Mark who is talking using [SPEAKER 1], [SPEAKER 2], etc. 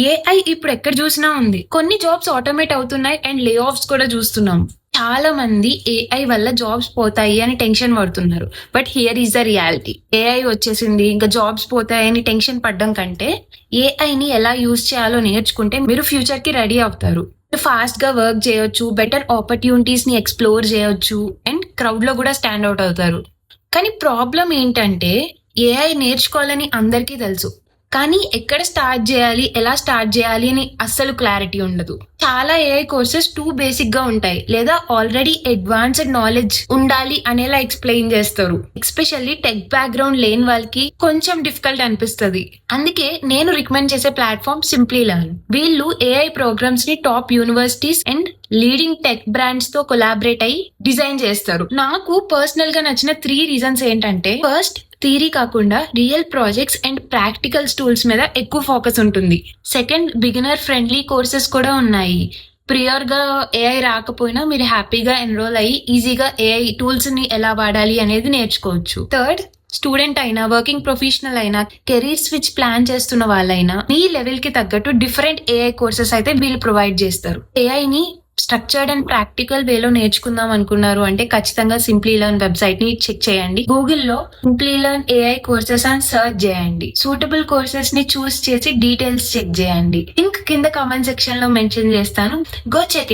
[SPEAKER 1] AI ఇప్పుడు ఎక్కడ చూసినా ఉంది. కొన్ని జాబ్స్ ఆటోమేట్ అవుతున్నాయి అండ్ లే ఆఫ్స్ కూడా చూస్తున్నాం. చాలా మంది ఏఐ వల్ల జాబ్స్ పోతాయి అని టెన్షన్ పడుతున్నారు. But here is the reality. AI వచ్చేసింది ఇంకా జాబ్స్ పోతాయని టెన్షన్ పడ్డం కంటే ఏఐని ఎలా యూజ్ చేయాలో నేర్చుకుంటే మీరు ఫ్యూచర్ కి రెడీ అవుతారు. ఫాస్ట్ గా వర్క్ చేయొచ్చు, బెటర్ ఆపర్చునిటీస్ ని ఎక్స్ప్లోర్ చేయొచ్చు అండ్ క్రౌడ్ లో కూడా స్టాండ్ అవుట్ అవుతారు. కానీ ప్రాబ్లం ఏంటంటే ఏఐ నేర్చుకోవాలని అందరికీ తెలుసు. కానీ ఎక్కడ స్టార్ట్ చేయాలి, ఎలా స్టార్ట్ చేయాలి అని అస్సలు క్లారిటీ ఉండదు. చాలా ఏఐ కోర్సెస్ టూ బేసిక్ గా ఉంటాయి లేదా ఆల్రెడీ అడ్వాన్స్డ్ నాలెడ్జ్ ఉండాలి అనేలా ఎక్స్ప్లెయిన్ చేస్తారు. ఎస్పెషల్లీ టెక్ బ్యాక్గ్రౌండ్ లేని వాళ్ళకి కొంచెం డిఫికల్ట్ అనిపిస్తుంది. అందుకే నేను రికమెండ్ చేసే ప్లాట్ఫామ్ సింప్లీ లెర్న్. వీళ్ళు ఏఐ ప్రోగ్రామ్స్ ని top universities and leading tech brands తో కొలాబరేట్ అయ్యి డిజైన్ చేస్తారు. నాకు పర్సనల్ గా నచ్చిన 3 రీజన్స్ ఏంటంటే, ఫస్ట్, థియరీ కాకుండా real projects and practicals tools మీద ఎక్కువ ఫోకస్ ఉంటుంది. సెకండ్, బిగినర్ ఫ్రెండ్లీ కోర్సెస్ కూడా ఉన్నాయి. ప్రియర్ గా ఏఐ రాకపోయినా మీరు హ్యాపీగా ఎన్రోల్ అయ్యి ఈజీగా ఏఐ టూల్స్ ని ఎలా వాడాలి అనేది నేర్చుకోవచ్చు. థర్డ్, స్టూడెంట్ అయినా, వర్కింగ్ ప్రొఫెషనల్ అయినా, కెరీర్ స్విచ్ ప్లాన్ చేస్తున్న వాళ్ళైనా మీ లెవెల్ కి తగ్గట్టు డిఫరెంట్ ఏఐ కోర్సెస్ అయితే వీళ్ళు ప్రొవైడ్ చేస్తారు. ఏఐని స్ట్రక్చర్డ్ అండ్ ప్రాక్టికల్ వేలో నేర్చుకుందాం అనుకున్నారు అంటే ఖచ్చితంగా సింప్లీ లెర్న్ వెబ్సైట్ ని చెక్ చేయండి. గూగుల్లో సింప్లీ లెర్న్ ఏఐ కోర్సెస్ అని సర్చ్ చేయండి. సూటబుల్ కోర్సెస్ ని చూస్ చేసి డీటెయిల్స్ చెక్ చేయండి. లింక్ కింద కామెంట్ సెక్షన్ లో మెన్షన్ చేస్తాను. Go check it.